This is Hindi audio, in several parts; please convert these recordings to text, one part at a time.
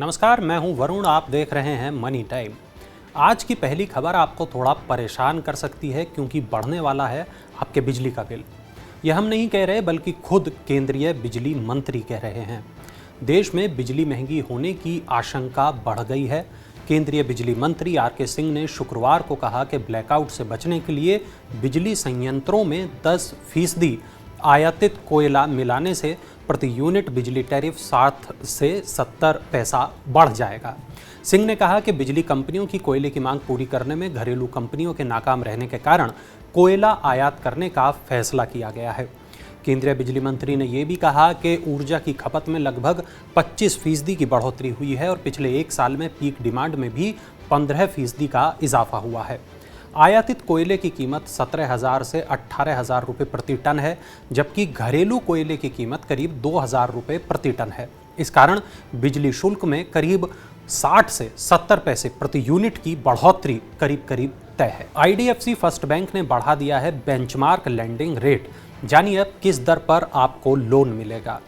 नमस्कार, मैं हूं वरुण। आप देख रहे हैं मनी टाइम। आज की पहली खबर आपको थोड़ा परेशान कर सकती है क्योंकि बढ़ने वाला है आपके बिजली का बिल। यह हम नहीं कह रहे बल्कि खुद केंद्रीय बिजली मंत्री कह रहे हैं। देश में बिजली महंगी होने की आशंका बढ़ गई है। केंद्रीय बिजली मंत्री आर.के. सिंह ने शुक्रवार को कहा कि ब्लैकआउट से बचने के लिए बिजली संयंत्रों में 10% आयातित कोयला मिलाने से प्रति यूनिट बिजली टैरिफ 60 से 70 पैसा बढ़ जाएगा। सिंह ने कहा कि बिजली कंपनियों की कोयले की मांग पूरी करने में घरेलू कंपनियों के नाकाम रहने के कारण कोयला आयात करने का फैसला किया गया है। केंद्रीय बिजली मंत्री ने यह भी कहा कि ऊर्जा की खपत में लगभग 25% की बढ़ोतरी हुई है और पिछले एक साल में पीक डिमांड में भी 15% का इजाफा हुआ है। आयातित कोयले की कीमत 17,000 से 18,000 रुपये प्रति टन है, जबकि घरेलू कोयले की कीमत करीब 2,000 रुपये प्रति टन है। इस कारण बिजली शुल्क में करीब 60 से 70 पैसे प्रति यूनिट की बढ़ोतरी करीब करीब तय है। IDFC फर्स्ट बैंक ने बढ़ा दिया है बेंचमार्क लेंडिंग रेट। जानिए अब किस दर पर आपको लोन मिलेगा।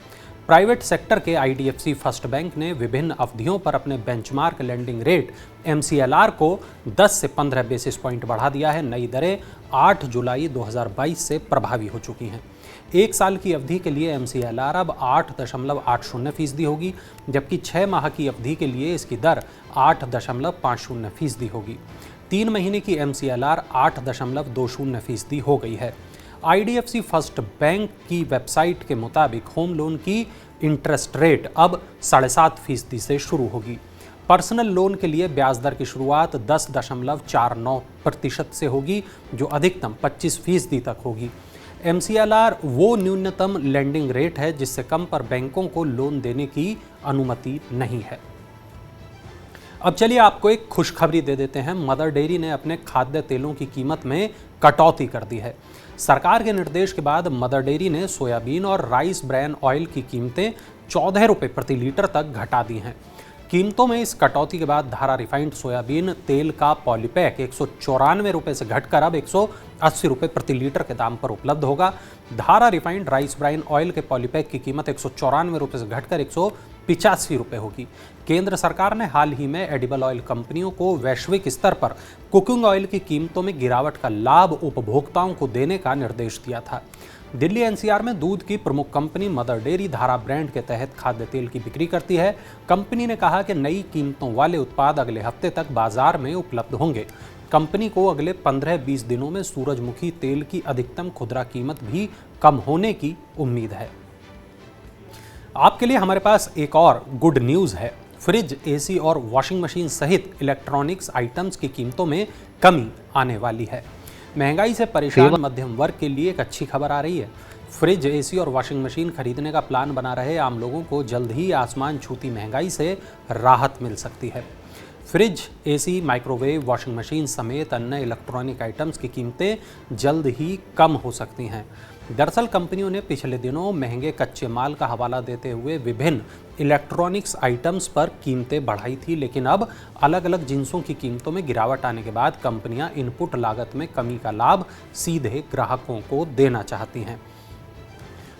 प्राइवेट सेक्टर के IDFC फर्स्ट बैंक ने विभिन्न अवधियों पर अपने बेंचमार्क लेंडिंग रेट MCLR को 10 से 15 बेसिस पॉइंट बढ़ा दिया है। नई दरें 8 जुलाई 2022 से प्रभावी हो चुकी हैं। एक साल की अवधि के लिए MCLR अब 8.80% होगी, जबकि 6 माह की अवधि के लिए इसकी दर 8.50% होगी। 3 महीने की MCLR 8.20% हो गई है। IDFC फर्स्ट बैंक की वेबसाइट के मुताबिक होम लोन की इंटरेस्ट रेट अब 7.5% से शुरू होगी। पर्सनल लोन के लिए ब्याज दर की शुरुआत 10.49% से होगी, जो अधिकतम 25% तक होगी। MCLR वो न्यूनतम लेंडिंग रेट है जिससे कम पर बैंकों को लोन देने की अनुमति नहीं है। अब चलिए आपको एक खुशखबरी दे देते हैं। मदर डेयरी ने अपने खाद्य तेलों की कीमत में कटौती कर दी है। सरकार के निर्देश के बाद मदर डेयरी ने सोयाबीन और राइस ब्रैन ऑयल की कीमतें 14 रुपये प्रति लीटर तक घटा दी हैं। कीमतों में इस कटौती के बाद धारा रिफाइंड सोयाबीन तेल का पॉलीपैक 194 रुपये से घटकर अब 180 रुपये प्रति लीटर के दाम पर उपलब्ध होगा। धारा रिफाइंड राइस ब्राइन ऑयल के पॉलीपैक की कीमत 194 रुपये से घटकर 185 रुपये होगी। केंद्र सरकार ने हाल ही में एडिबल ऑयल कंपनियों को वैश्विक स्तर पर कुकिंग ऑयल की कीमतों में गिरावट का लाभ उपभोक्ताओं को देने का निर्देश दिया था। दिल्ली NCR में दूध की प्रमुख कंपनी मदर डेयरी धारा ब्रांड के तहत खाद्य तेल की बिक्री करती है। कंपनी ने कहा कि नई कीमतों वाले उत्पाद अगले हफ्ते तक बाजार में उपलब्ध होंगे। कंपनी को अगले 15-20 दिनों में सूरजमुखी तेल की अधिकतम खुदरा कीमत भी कम होने की उम्मीद है। आपके लिए हमारे पास एक और गुड न्यूज़ है। फ्रिज, AC और वॉशिंग मशीन सहित इलेक्ट्रॉनिक्स आइटम्स की कीमतों में कमी आने वाली है। महंगाई से परेशान मध्यम वर्ग के लिए एक अच्छी खबर आ रही है। फ्रिज, AC और वॉशिंग मशीन खरीदने का प्लान बना रहे आम लोगों को जल्द ही आसमान छूती महंगाई से राहत मिल सकती है। Fridge, AC, microwave, washing machine समेत अन्य इलेक्ट्रॉनिक आइटम्स की कीमतें जल्द ही कम हो सकती हैं। दरअसल कंपनियों ने पिछले दिनों महंगे कच्चे माल का हवाला देते हुए विभिन्न इलेक्ट्रॉनिक्स आइटम्स पर कीमतें बढ़ाई थी, लेकिन अब अलग अलग जिन्सों की कीमतों में गिरावट आने के बाद कंपनियां इनपुट लागत में कमी का लाभ सीधे ग्राहकों को देना चाहती हैं।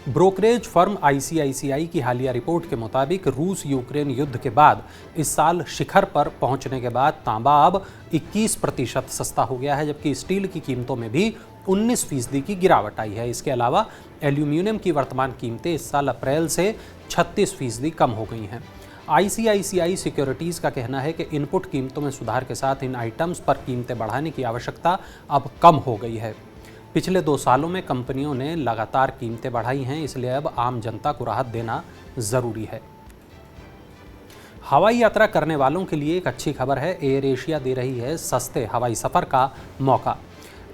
ब्रोकरेज फर्म ICICI की हालिया रिपोर्ट के मुताबिक रूस यूक्रेन युद्ध के बाद इस साल शिखर पर पहुंचने के बाद तांबा अब 21% सस्ता हो गया है, जबकि स्टील की कीमतों में भी 19% की गिरावट आई है। इसके अलावा एल्यूमिनियम की वर्तमान कीमतें इस साल अप्रैल से 36% कम हो गई हैं। ICICI सिक्योरिटीज़ का कहना है कि इनपुट कीमतों में सुधार के साथ इन आइटम्स पर कीमतें बढ़ाने की आवश्यकता अब कम हो गई है। पिछले 2 सालों में कंपनियों ने लगातार कीमतें बढ़ाई हैं, इसलिए अब आम जनता को राहत देना ज़रूरी है। हवाई यात्रा करने वालों के लिए एक अच्छी खबर है। एयर एशिया दे रही है सस्ते हवाई सफ़र का मौका।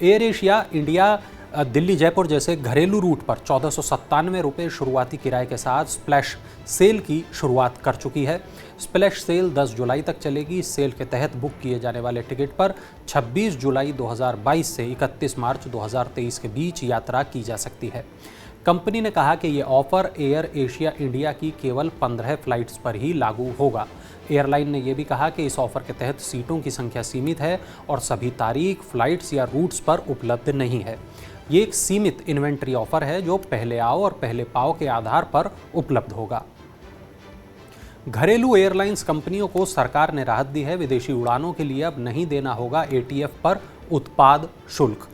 Air Asia India Delhi Jaipur जैसे घरेलू रूट पर 1497 रुपये शुरुआती किराए के साथ स्प्लैश सेल की शुरुआत कर चुकी है। स्प्लैश सेल 10 जुलाई तक चलेगी। इस सेल के तहत बुक किए जाने वाले टिकट पर 26 जुलाई 2022 से 31 मार्च 2023 के बीच यात्रा की जा सकती है। कंपनी ने कहा कि ये ऑफर एयर एशिया इंडिया की केवल 15 फ्लाइट्स पर ही लागू होगा। एयरलाइन ने यह भी कहा कि इस ऑफर के तहत सीटों की संख्या सीमित है और सभी तारीख, फ्लाइट्स या रूट्स पर उपलब्ध नहीं है। ये एक सीमित इन्वेंट्री ऑफर है जो पहले आओ और पहले पाओ के आधार पर उपलब्ध होगा। घरेलू एयरलाइंस कंपनियों को सरकार ने राहत दी है। विदेशी उड़ानों के लिए अब नहीं देना होगा एटीएफ पर उत्पाद शुल्क।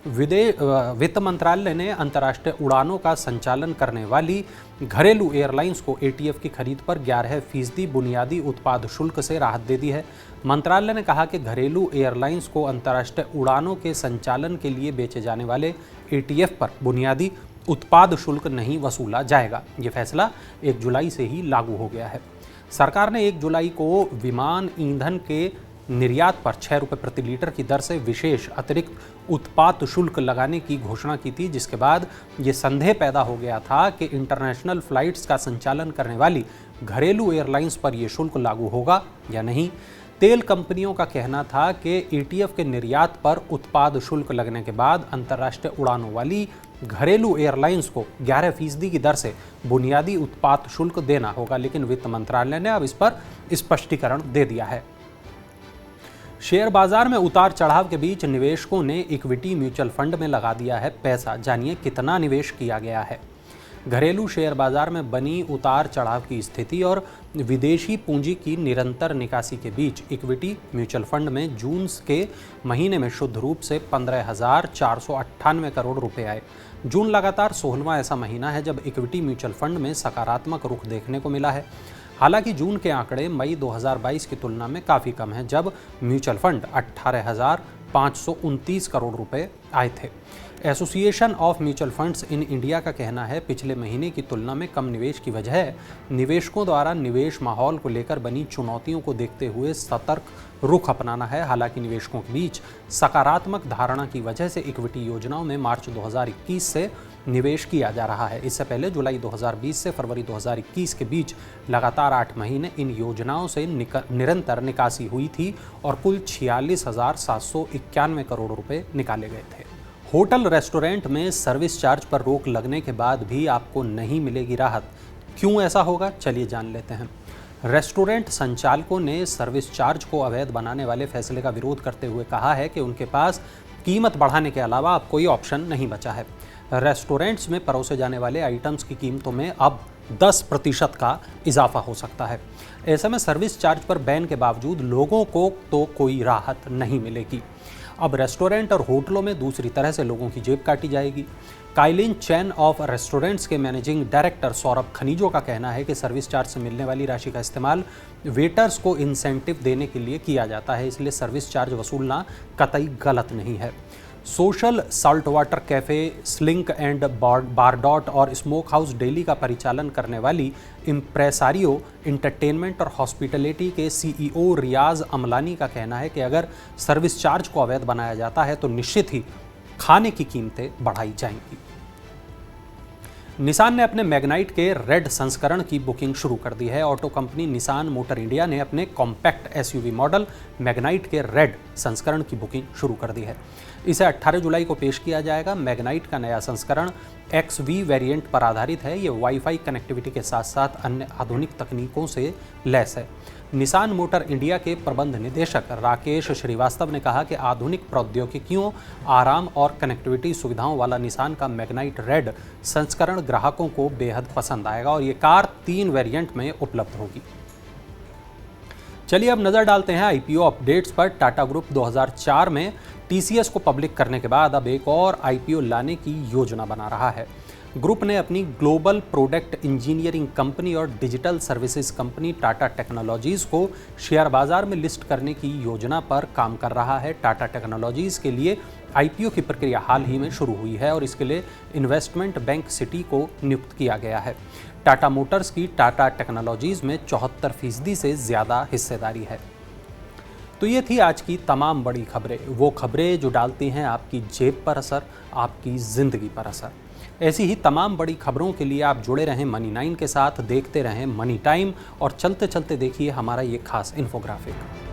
वित्त मंत्रालय ने अंतर्राष्ट्रीय उड़ानों का संचालन करने वाली घरेलू एयरलाइंस को एटीएफ की खरीद पर 11% बुनियादी उत्पाद शुल्क से राहत दे दी है। मंत्रालय ने कहा कि घरेलू एयरलाइंस को अंतर्राष्ट्रीय उड़ानों के संचालन के लिए बेचे जाने वाले एटीएफ पर बुनियादी उत्पाद शुल्क नहीं वसूला जाएगा। ये फैसला 1 जुलाई से ही लागू हो गया है। सरकार ने 1 जुलाई को विमान ईंधन के निर्यात पर 6 रुपये प्रति लीटर की दर से विशेष अतिरिक्त उत्पाद शुल्क लगाने की घोषणा की थी, जिसके बाद ये संदेह पैदा हो गया था कि इंटरनेशनल फ्लाइट्स का संचालन करने वाली घरेलू एयरलाइंस पर यह शुल्क लागू होगा या नहीं। तेल कंपनियों का कहना था कि एटीएफ के निर्यात पर उत्पाद शुल्क लगने के बाद अंतर्राष्ट्रीय उड़ानों वाली घरेलू एयरलाइंस को 11% की दर से बुनियादी उत्पाद शुल्क देना होगा, लेकिन वित्त मंत्रालय ने अब इस पर स्पष्टीकरण दे दिया है। शेयर बाजार में उतार चढ़ाव के बीच निवेशकों ने इक्विटी म्यूचुअल फंड में लगा दिया है पैसा। जानिए कितना निवेश किया गया है। घरेलू शेयर बाजार में बनी उतार चढ़ाव की स्थिति और विदेशी पूंजी की निरंतर निकासी के बीच इक्विटी म्यूचुअल फंड में जून के महीने में शुद्ध रूप से 15,498 करोड़ रुपए आए। जून लगातार 16वां ऐसा महीना है जब इक्विटी म्यूचुअल फंड में सकारात्मक रुख देखने को मिला है। हालांकि जून के आंकड़े मई 2022 की तुलना में काफ़ी कम हैं, जब म्यूचुअल फंड 18,529 करोड़ रुपए आए थे। Association of mutual funds in India का कहना है पिछले महीने की तुलना में कम निवेश की वजह निवेशकों द्वारा निवेश माहौल को लेकर बनी चुनौतियों को देखते हुए सतर्क रुख अपनाना है। हालांकि निवेशकों के बीच सकारात्मक धारणा की वजह से इक्विटी योजनाओं में मार्च 2021 से निवेश किया जा रहा है। इससे पहले जुलाई 2020 से फरवरी 2021 के बीच लगातार 8 महीने इन योजनाओं से निरंतर निकासी हुई थी और कुल 46,791 करोड़ रुपए निकाले गए थे। होटल रेस्टोरेंट में सर्विस चार्ज पर रोक लगने के बाद भी आपको नहीं मिलेगी राहत। क्यों ऐसा होगा, चलिए जान लेते हैं। रेस्टोरेंट संचालकों ने सर्विस चार्ज को अवैध बनाने वाले फैसले का विरोध करते हुए कहा है कि उनके पास कीमत बढ़ाने के अलावा अब कोई ऑप्शन नहीं बचा है। रेस्टोरेंट्स में परोसे जाने वाले आइटम्स की कीमतों में अब 10% का इजाफा हो सकता है। ऐसे में सर्विस चार्ज पर बैन के बावजूद लोगों को तो कोई राहत नहीं मिलेगी। अब रेस्टोरेंट और होटलों में दूसरी तरह से लोगों की जेब काटी जाएगी। काइलिन चेन ऑफ रेस्टोरेंट्स के मैनेजिंग डायरेक्टर सौरभ खनीजो का कहना है कि सर्विस चार्ज से मिलने वाली राशि का इस्तेमाल वेटर्स को इंसेंटिव देने के लिए किया जाता है, इसलिए सर्विस चार्ज वसूलना कतई गलत नहीं है। Social Salt Water Cafe, Slink and Bardot और स्मोक हाउस डेली का परिचालन करने वाली इम्प्रेसारियो एंटरटेनमेंट और हॉस्पिटलिटी के सीईओ रियाज अमलानी का कहना है कि अगर सर्विस चार्ज को अवैध बनाया जाता है तो निश्चित ही खाने की कीमतें बढ़ाई जाएंगी। निसान ने अपने मैग्नाइट के रेड संस्करण की बुकिंग शुरू कर दी है। Auto company Nissan motor India ने अपने कॉम्पैक्ट एसयूवी मॉडल मैग्नाइट के रेड संस्करण की बुकिंग शुरू कर दी है। इसे 18 जुलाई को पेश किया जाएगा। मैग्नाइट का नया संस्करण XV वेरिएंट पर आधारित है। ये वाईफाई कनेक्टिविटी के साथ साथ अन्य आधुनिक तकनीकों से लैस है। निसान मोटर इंडिया के प्रबंध निदेशक राकेश श्रीवास्तव ने कहा कि आधुनिक प्रौद्योगिकियों, आराम और कनेक्टिविटी सुविधाओं वाला निसान का मैग्नाइट रेड संस्करण ग्राहकों को बेहद पसंद आएगा और ये कार 3 वेरिएंट में उपलब्ध होगी। चलिए अब नज़र डालते हैं IPO अपडेट्स पर। टाटा ग्रुप 2004 में TCS को पब्लिक करने के बाद अब एक और IPO लाने की योजना बना रहा है। ग्रुप ने अपनी ग्लोबल प्रोडक्ट इंजीनियरिंग कंपनी और digital services company Tata technologies को शेयर बाजार में लिस्ट करने की योजना पर काम कर रहा है। टाटा टेक्नोलॉजीज़ के लिए IPO की प्रक्रिया हाल ही में शुरू हुई है और इसके लिए इन्वेस्टमेंट बैंक सिटी को नियुक्त किया गया है। टाटा मोटर्स की टाटा टेक्नोलॉजीज़ में 74% से ज़्यादा हिस्सेदारी है। तो ये थी आज की तमाम बड़ी खबरें, वो खबरें जो डालती हैं आपकी जेब पर असर, आपकी ज़िंदगी पर असर। ऐसी ही तमाम बड़ी खबरों के लिए आप जुड़े रहें मनी 9 के साथ, देखते रहें मनी टाइम और चलते चलते देखिए हमारा ये खास इन्फोग्राफिक।